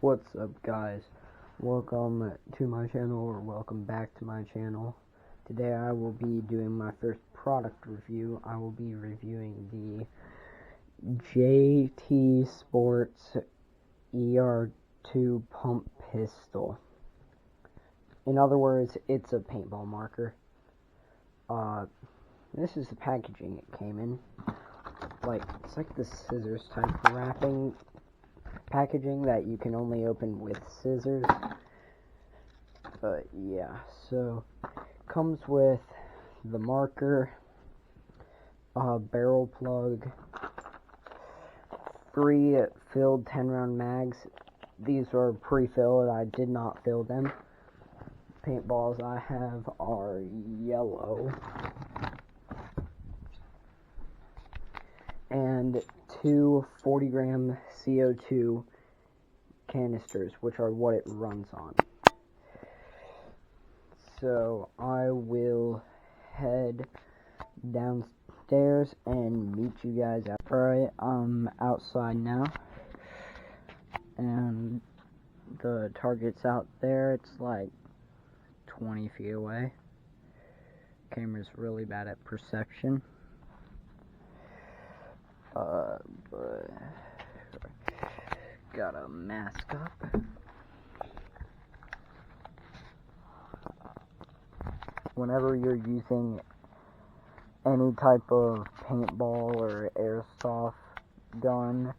What's up, guys? Welcome to my channel, or welcome back to my channel. Today I will be doing my first product review. I will be reviewing the JT Sports ER2 pump pistol. In other words, it's a paintball marker. This is the packaging it came in. It's like the scissors type wrapping packaging that you can only open with scissors. But yeah, so comes with the marker, barrel plug, 3 filled 10-round mags. These are pre-filled. I did not fill them. Paintballs I have are yellow. And 2 40-gram CO2 canisters, which are what it runs on. So I will head downstairs and meet you guys out. Alright, I'm outside now, and the target's out there. It's like 20 feet away. Camera's really bad at perception. But got a mask up. Whenever you're using any type of paintball or airsoft gun,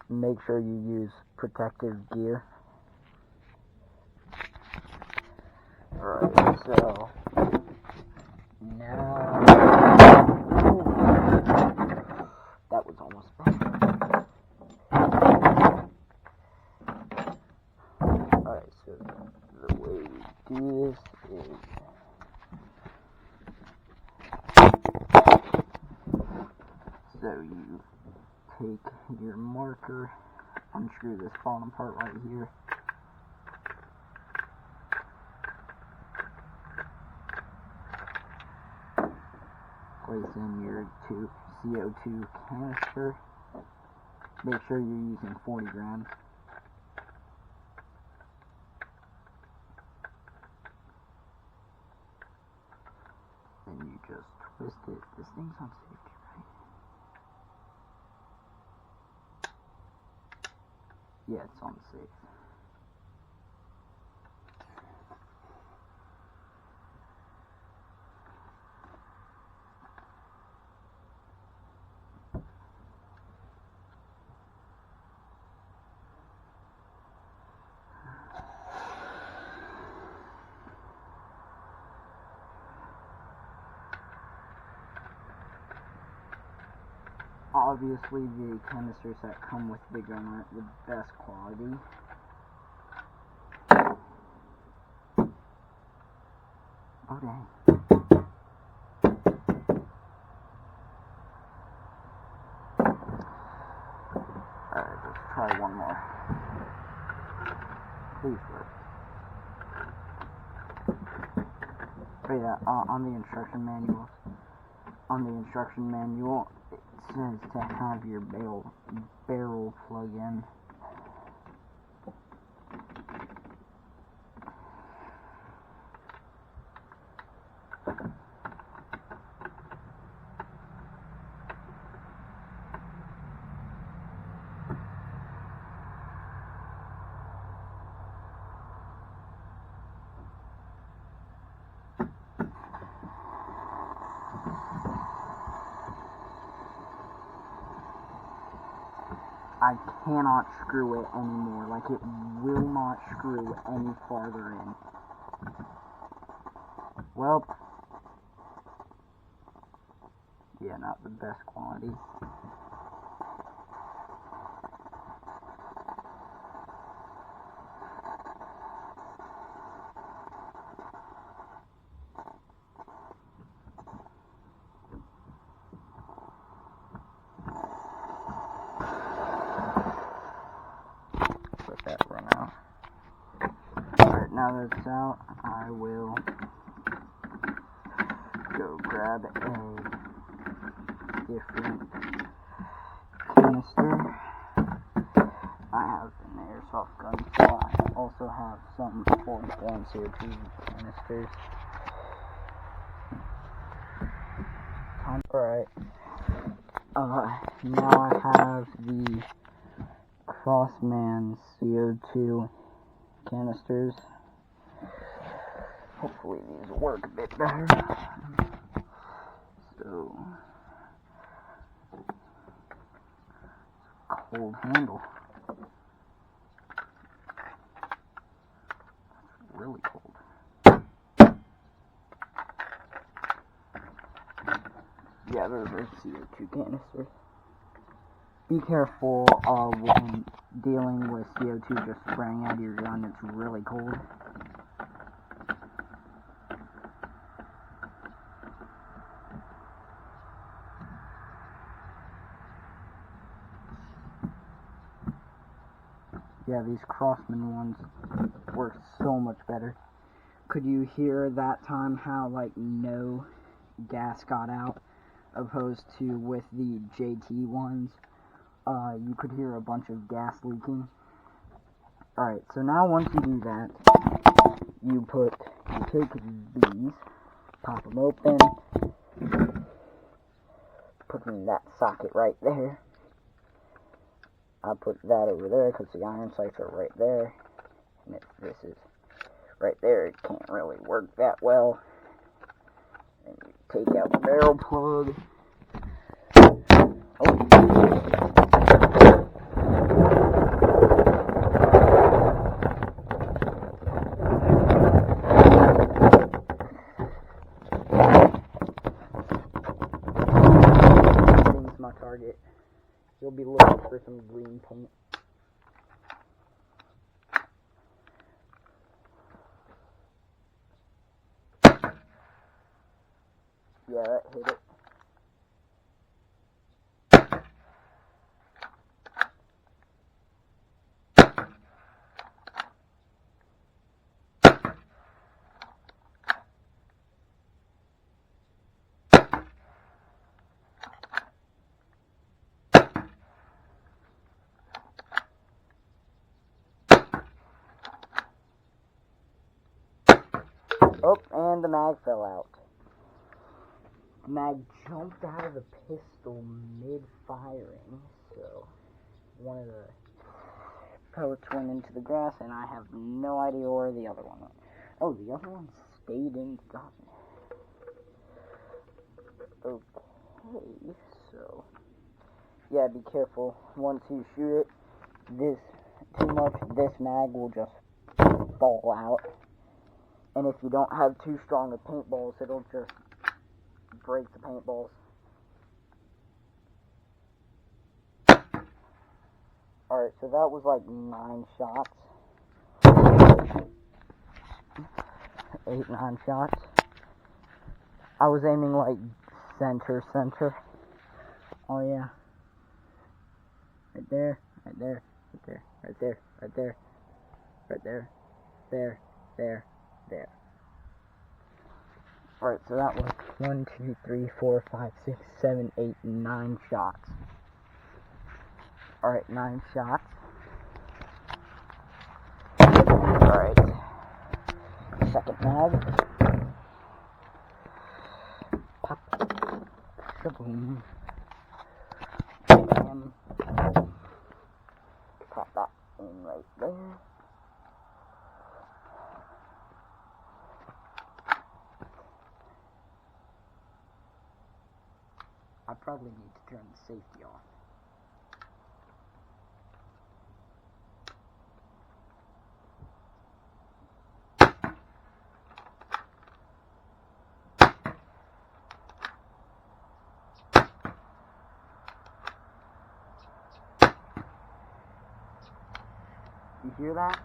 make sure you use protective gear. Alright, so now that was almost bad. Alright, so the way we do this is you take your marker, unscrew this bottom part right here, place in your CO2 canister. Make sure you're using 40 grams. And you just twist it. This thing's on safety, right? Yeah, it's on safe. Obviously, the canisters that come with the gun aren't the best quality. Oh dang. Alright, let's try one more. Please work. Oh yeah, on the instruction manual, it says to have your barrel plug in. I cannot screw it anymore. Like, it will not screw any farther in. Well, yeah, not the best quality. That run out. Alright, now that it's out, I will go grab a different canister. I have an airsoft airsoft gun, so I also have some 4-in-1 CO2 canisters. Alright. Now I have the Crossman CO2 canisters. Hopefully these work a bit better. So, cold handle. It's really cold. Yeah, those are CO2 canisters. Be careful when dealing with CO2 just spraying out of your gun. It's really cold. Yeah, these Crossman ones work so much better. Could you hear that time how, like, no gas got out, opposed to with the JT ones? You could hear a bunch of gas leaking. Alright, so now once you do that, you take these, pop them open, put them in that socket right there. I'll put that over there because the iron sights are right there. And if this is right there, it can't really work that well. And you take out the barrel plug. This is my target. You'll be looking for some green paint. Yeah, that hit it. Oh, and the mag fell out. The mag jumped out of the pistol mid-firing, so one of the pellets went into the grass, and I have no idea where the other one went. Oh, the other one stayed in the gun. Okay, so yeah, be careful. Once you shoot it, this mag will just fall out. And if you don't have too strong of paintballs, it'll just break the paintballs. Alright, so that was like 9 shots. 8, 9 shots. I was aiming like center. Oh yeah. Right there, right there, right there, right there, right there, right there, there. Alright, so that was 1, 2, 3, 4, 5, 6, 7, 8, 9 shots. Alright, 9 shots. Alright. Second mag. Pop. Shaboom. And pop that in right there. I probably need to turn the safety off. You hear that?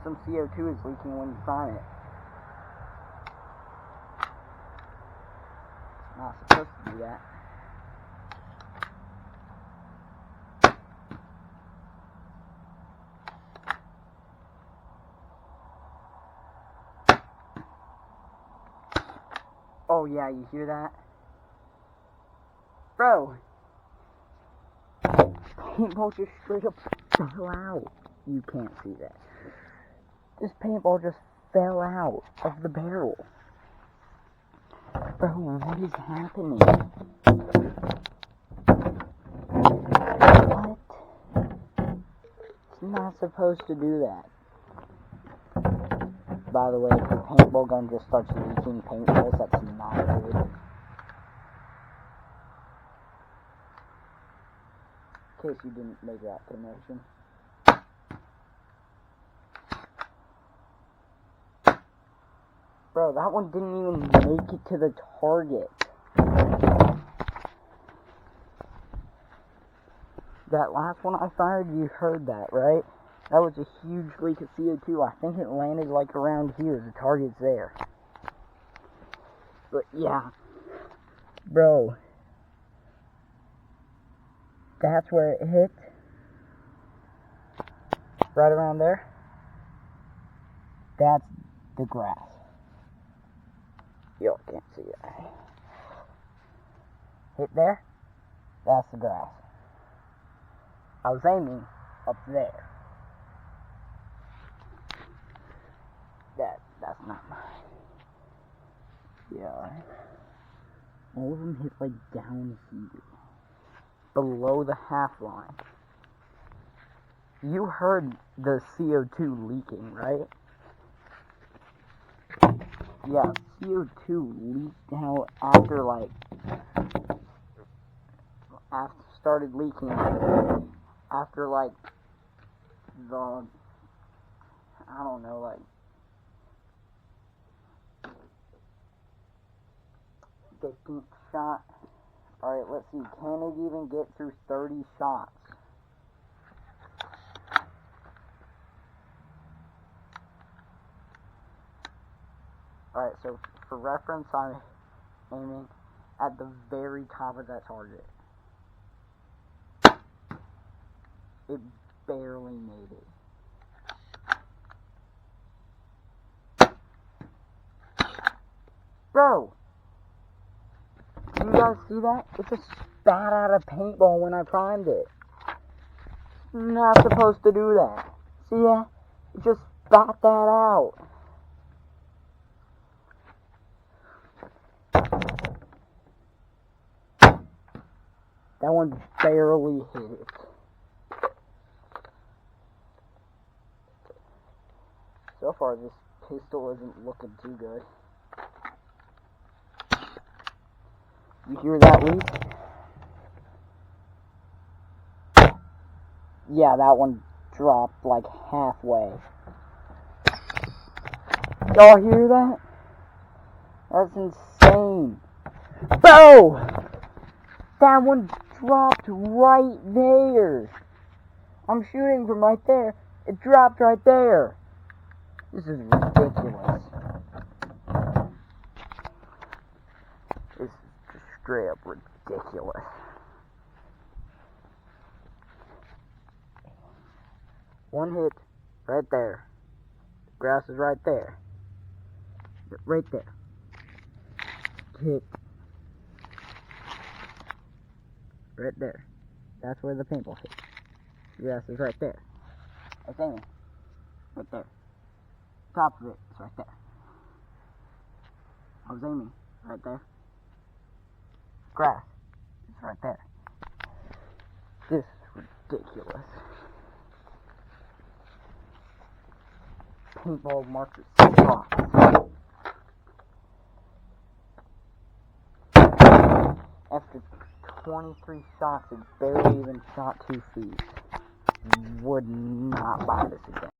Some CO2 is leaking when you prime it. Not supposed to do that. Oh yeah, you hear that? Bro! Paintball just straight up fell out. You can't see that. This paintball just fell out of the barrel. Bro, what is happening? What? It's not supposed to do that. By the way, if the paintball gun just starts leaking paintballs, that's not good. In case you didn't make that connection. Bro, that one didn't even make it to the target. That last one I fired, you heard that, right? That was a huge leak of CO2. I think it landed like around here. The target's there. But yeah. Bro. That's where it hit. Right around there. That's the grass. Y'all can't see it. Hit there. That's the grass. I was aiming up there. That's not mine. Yeah. All of them hit like down here. Below the half line. You heard the CO2 leaking, right? Yeah, CO2 leaked out after started leaking after the, I don't know, 15th shot. Alright, let's see, can it even get through 30 shots? Alright, so for reference, I'm aiming at the very top of that target. It barely made it. Bro! Do you guys see that? It just spat out a paintball when I primed it. Not supposed to do that. See that? It just spat that out. That one barely hit it. So far, this pistol isn't looking too good. You hear that leak? Yeah, that one dropped like halfway. Y'all hear that? That's insane. Bro! That one dropped right there. I'm shooting from right there. It dropped right there. This is ridiculous. This is just straight up ridiculous. One hit right there. The grass is right there. Right there. Hit. Right there. That's where the paintball hit. The grass is right there. That's aiming. Right there. Top of it is right there. I was aiming right there. Grass is right there. This is ridiculous. Paintball markers suck. After 23 shots, it barely even shot 2 feet. Would not buy this again.